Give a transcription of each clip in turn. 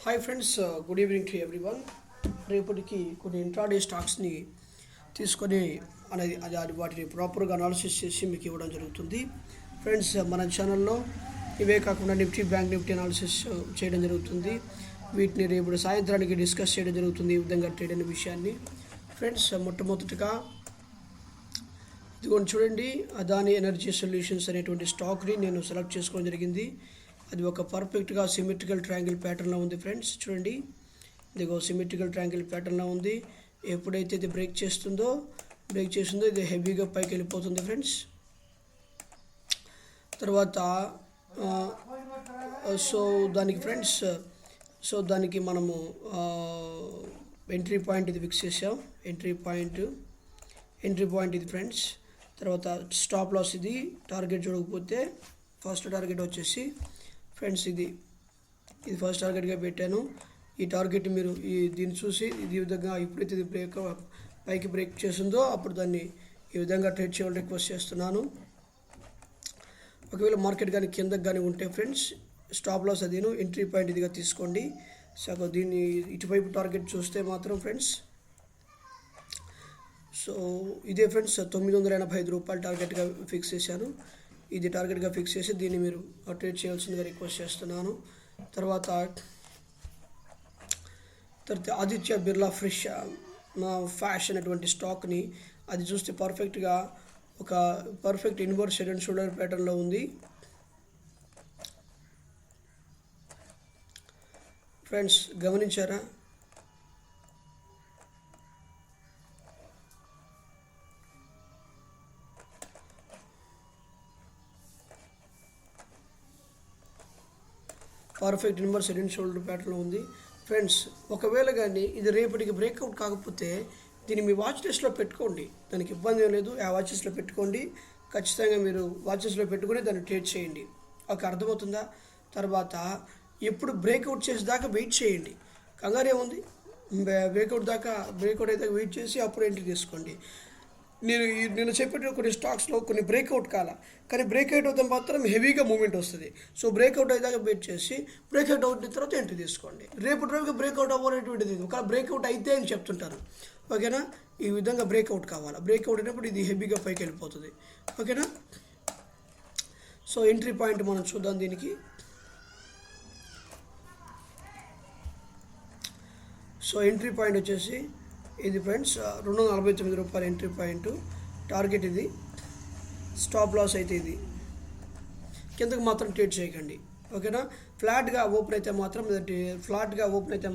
Hi friends, good evening to everyone. రేపటికి కొన్ని intraday స్టాక్స్ని తీసుకొని అది వాటిని ప్రాపర్గా అనాలిసిస్ చేసి మీకు ఇవ్వడం జరుగుతుంది. ఫ్రెండ్స్, మన ఛానల్లో ఇవే కాకుండా నిఫ్టీ, బ్యాంక్ నిఫ్టీ అనాలిసిస్ చేయడం జరుగుతుంది. వీటిని రేపు సాయంత్రానికి డిస్కస్ చేయడం జరుగుతుంది, ఈ విధంగా ట్రేడ్ అనే విషయాన్ని. ఫ్రెండ్స్, మొట్టమొదటిగా ఇదిగోండి చూడండి, అదాని ఎనర్జీ సొల్యూషన్స్ అనేటువంటి స్టాక్ని నేను సెలెక్ట్ చేసుకోవడం జరిగింది. అది ఒక పర్ఫెక్ట్గా సిమెట్రికల్ ట్రయాంగిల్ ప్యాటర్న్లో ఉంది. ఫ్రెండ్స్ చూడండి, ఇదిగో సిమెట్రికల్ ట్రయాంగిల్ ప్యాటర్న్లో ఉంది. ఎప్పుడైతే ఇది బ్రేక్ చేస్తుందో ఇది హెవీగా పైకి వెళ్ళిపోతుంది ఫ్రెండ్స్. తర్వాత దానికి మనము ఎంట్రీ పాయింట్ ఇది ఫిక్స్ చేసాం. ఎంట్రీ పాయింట్ ఇది ఫ్రెండ్స్. తర్వాత స్టాప్ లాస్ ఇది. టార్గెట్ చూడకపోతే ఫస్ట్ టార్గెట్ వచ్చేసి ఫ్రెండ్స్ ఇది ఫస్ట్ టార్గెట్గా పెట్టాను. ఈ టార్గెట్ మీరు దీన్ని చూసి ఇది విధంగా ఎప్పుడైతే ఇది పైకి బ్రేక్ చేస్తుందో అప్పుడు దాన్ని ఈ విధంగా ట్రేడ్ చేయాలని రిక్వెస్ట్ చేస్తున్నాను. ఒకవేళ మార్కెట్ కానీ కిందకి కానీ ఉంటే friends, stop loss అదిను entry point ఇదిగా తీసుకోండి. సో దీన్ని ఇటువైపు టార్గెట్ చూస్తే మాత్రం ఫ్రెండ్స్, సో ఇదే ఫ్రెండ్స్ 985 రూపాయలు టార్గెట్గా ఫిక్స్ చేశాను. ఇది టార్గెట్గా ఫిక్స్ చేసి దీన్ని మీరు ట్రేడ్ చేయాల్సిందిగా రిక్వెస్ట్ చేస్తున్నాను. తర్వాత ఆదిత్య బిర్లా ఫ్యాషన్ అటువంటి స్టాక్ని అది చూస్తే పర్ఫెక్ట్గా ఒక perfect inverse head and shoulder ప్యాటర్న్లో ఉంది ఫ్రెండ్స్, గమనించారా? Perfect inverse head and shoulder ప్యాటర్న్లో ఉంది ఫ్రెండ్స్. ఒకవేళ కానీ ఇది రేపటికి బ్రేక్అవుట్ కాకపోతే దీన్ని మీ వాచ్ లిస్ట్లో పెట్టుకోండి, దానికి ఇబ్బంది ఏం లేదు. ఆ వాచ్ లిస్ట్లో పెట్టుకోండి, ఖచ్చితంగా మీరు వాచెస్లో పెట్టుకుని దాన్ని ట్రేడ్ చేయండి. ఒక అర్థమవుతుందా? తర్వాత ఎప్పుడు బ్రేక్అవుట్ చేసేదాకా వెయిట్ చేయండి, కంగారు ఏముంది. బ్రేక్అవుట్ అయితే వెయిట్ చేసి అప్పుడు ఎంట్రీ తీసుకోండి. నేను చెప్పిన కొన్ని స్టాక్స్లో కొన్ని బ్రేక్అవుట్ కానీ బ్రేక్అవుట్ అవుతే మాత్రం హెవీగా మూమెంట్ వస్తుంది. సో బ్రేక్అవుట్ అయ్యేదాకా వెయిట్ చేసి బ్రేక్అవుట్ అవుతున్న తర్వాత ఎంట్రీ తీసుకోండి. రేపు రోజుగా బ్రేక్అవుట్ అవ్వనేటువంటిది ఒకవేళ బ్రేక్అవుట్ అయితే అని చెప్తుంటారు, ఓకేనా? ఈ విధంగా బ్రేక్అవుట్ కావాలి. బ్రేక్అవుట్ అయినప్పుడు ఇది హెవీగా పైకి వెళ్ళిపోతుంది, ఓకేనా? సో ఎంట్రీ పాయింట్ మనం చూద్దాం దీనికి. సో ఎంట్రీ పాయింట్ వచ్చేసి ఇది ఫ్రెండ్స్ 249 రూపాయలు ఎంట్రీ పాయింట్. టార్గెట్ ఇది. స్టాప్ లాస్ అయితే ఇది. కిందకు మాత్రం ట్రేడ్ చేయకండి, ఓకేనా? ఫ్లాట్గా ఓపెన్ అయితే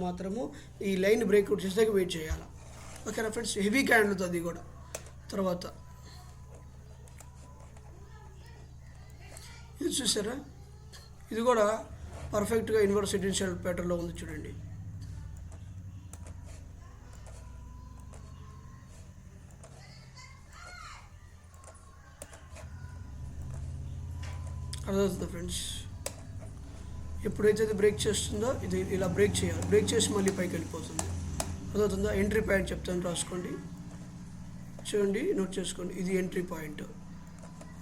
మాత్రము ఈ లైన్ బ్రేక్అవుట్ చేసాక వెయిట్ చేయాలి, ఓకేనా ఫ్రెండ్స్? హెవీ క్యాండిల్ అది కూడా. తర్వాత ఇది చూసారా, ఇది కూడా పర్ఫెక్ట్గా ఇన్వర్స్ హెడ్ అండ్ షోల్డర్ ప్యాటర్న్లో ఉంది చూడండి. అర్థమవుతుంది ఫ్రెండ్స్? ఎప్పుడైతే అది బ్రేక్ చేస్తుందో ఇది ఇలా బ్రేక్ చేయాలి. బ్రేక్ చేసి మళ్ళీ పైకి వెళ్ళిపోతుంది, అర్థమవుతుందా? ఎంట్రీ పాయింట్ చెప్తాను, రాసుకోండి, చూడండి, నోట్ చేసుకోండి. ఇది ఎంట్రీ పాయింట్,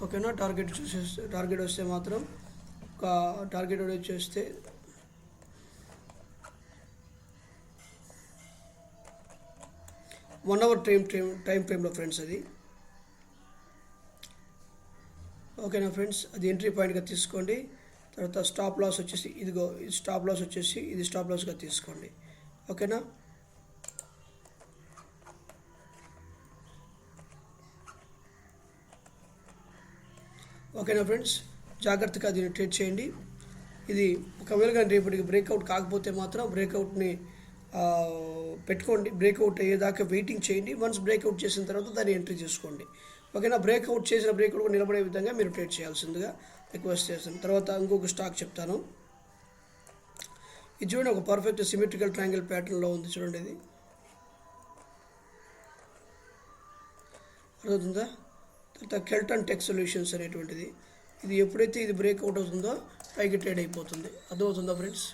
ఓకేనా? టార్గెట్ వస్తే మాత్రం ఒక టార్గెట్ వచ్చేస్తే వన్ అవర్ టైం ఫ్రేమ్లో ఫ్రెండ్స్ అది, ఓకేనా ఫ్రెండ్స్? అది ఎంట్రీ పాయింట్గా తీసుకోండి. తర్వాత స్టాప్ లాస్ వచ్చేసి ఇది స్టాప్ లాస్గా తీసుకోండి, ఓకేనా? ఓకేనా ఫ్రెండ్స్? జాగ్రత్తగా దీన్ని ట్రేడ్ చేయండి. ఇది ఒకవేళ కానీ రేపటికి బ్రేక్అవుట్ కాకపోతే మాత్రం బ్రేక్అవుట్ని పెట్టుకోండి. బ్రేక్అవుట్ అయ్యేదాకా వెయిటింగ్ చేయండి. వన్స్ బ్రేక్అవుట్ చేసిన తర్వాత దాన్ని ఎంట్రీ చేసుకోండి, ఓకేనా? బ్రేక్అవుట్ నిలబడే విధంగా మీరు ట్రేడ్ చేయాల్సిందిగా రిక్వెస్ట్ చేస్తాను. తర్వాత ఇంకొక స్టాక్ చెప్తాను. ఇది చూడండి, ఒక పర్ఫెక్ట్ సిమెట్రికల్ ట్రయాంగిల్ ప్యాటర్న్లో ఉంది చూడండి. ఇది అర్థమవుతుందా? తర్వాత కెల్టన్ టెక్ సొల్యూషన్స్ అనేటువంటిది. ఇది ఎప్పుడైతే ఇది బ్రేక్అవుట్ అవుతుందో పైకి ట్రేడ్ అయిపోతుంది, అర్థమవుతుందా ఫ్రెండ్స్?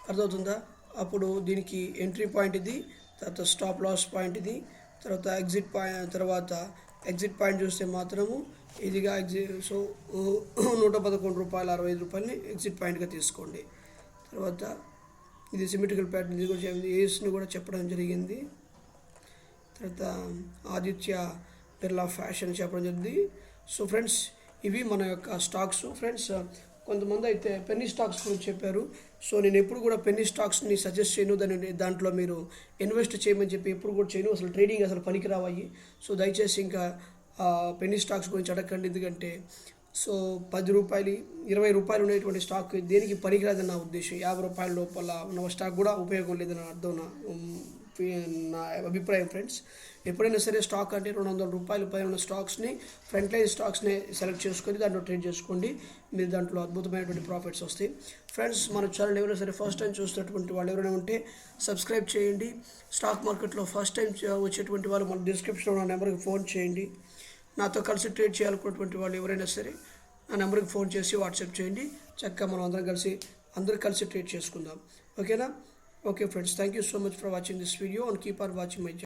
అర్థమవుతుందా? అప్పుడు దీనికి ఎంట్రీ పాయింట్ ఇది, తర్వాత స్టాప్ లాస్ పాయింట్ ఇది, తర్వాత ఎగ్జిట్ పాయింట్ చూస్తే మాత్రము ఇదిగా సో 111 రూపాయలు 65 రూపాయలని ఎగ్జిట్ పాయింట్గా తీసుకోండి. తర్వాత ఇది సిమెట్రికల్ ప్యాటర్న్, ఇది కూడా ఏస్ని కూడా చెప్పడం జరిగింది. తర్వాత ఆదిత్య బిర్లా ఫ్యాషన్ చెప్పడం జరిగింది. సో ఫ్రెండ్స్, ఇవి మన యొక్క స్టాక్స్. ఫ్రెండ్స్, కొంతమంది అయితే పెన్నీ స్టాక్స్ గురించి చెప్పారు. సో నేను ఎప్పుడు కూడా పెన్నీ స్టాక్స్ని సజెస్ట్ చేయను, దాంట్లో మీరు ఇన్వెస్ట్ చేయమని చెప్పి ఎప్పుడు కూడా చేయను. అసలు ట్రేడింగ్ అసలు పనికిరావాయి. సో దయచేసి ఇంకా పెన్నీ స్టాక్స్ గురించి అడగండి. ఎందుకంటే సో 10 రూపాయలు 20 రూపాయలు ఉండేటువంటి స్టాక్ దేనికి పనికిరాదని నా ఉద్దేశం. 50 రూపాయల లోపల ఉన్న స్టాక్ కూడా ఉపయోగం లేదని అర్థం నా అభిప్రాయం. ఫ్రెండ్స్, ఎప్పుడైనా సరే స్టాక్ అంటే 200 రూపాయలు పైన ఉన్న స్టాక్స్ని, ఫ్రంట్ లైన్ స్టాక్స్ని సెలెక్ట్ చేసుకొని దాంట్లో ట్రేడ్ చేసుకోండి. మీరు దాంట్లో అద్భుతమైనటువంటి ప్రాఫిట్స్ వస్తాయి. ఫ్రెండ్స్, మన ఛానల్ ఎవరైనా సరే ఫస్ట్ టైం చూస్తున్నటువంటి వాళ్ళు ఎవరైనా ఉంటే సబ్స్క్రైబ్ చేయండి. స్టాక్ మార్కెట్లో ఫస్ట్ టైం వచ్చేటువంటి వాళ్ళు మన డిస్క్రిప్షన్లో ఉన్న నెంబర్కి ఫోన్ చేయండి. నాతో కలిసి ట్రేడ్ చేయాలనుకున్నటువంటి వాళ్ళు ఎవరైనా సరే నా నెంబర్కి ఫోన్ చేసి వాట్సాప్ చేయండి. చక్కగా మనం అందరూ కలిసి ట్రేడ్ చేసుకుందాం. ఓకేనా? Okay friends, thank you so much for watching this video and keep on watching my channel.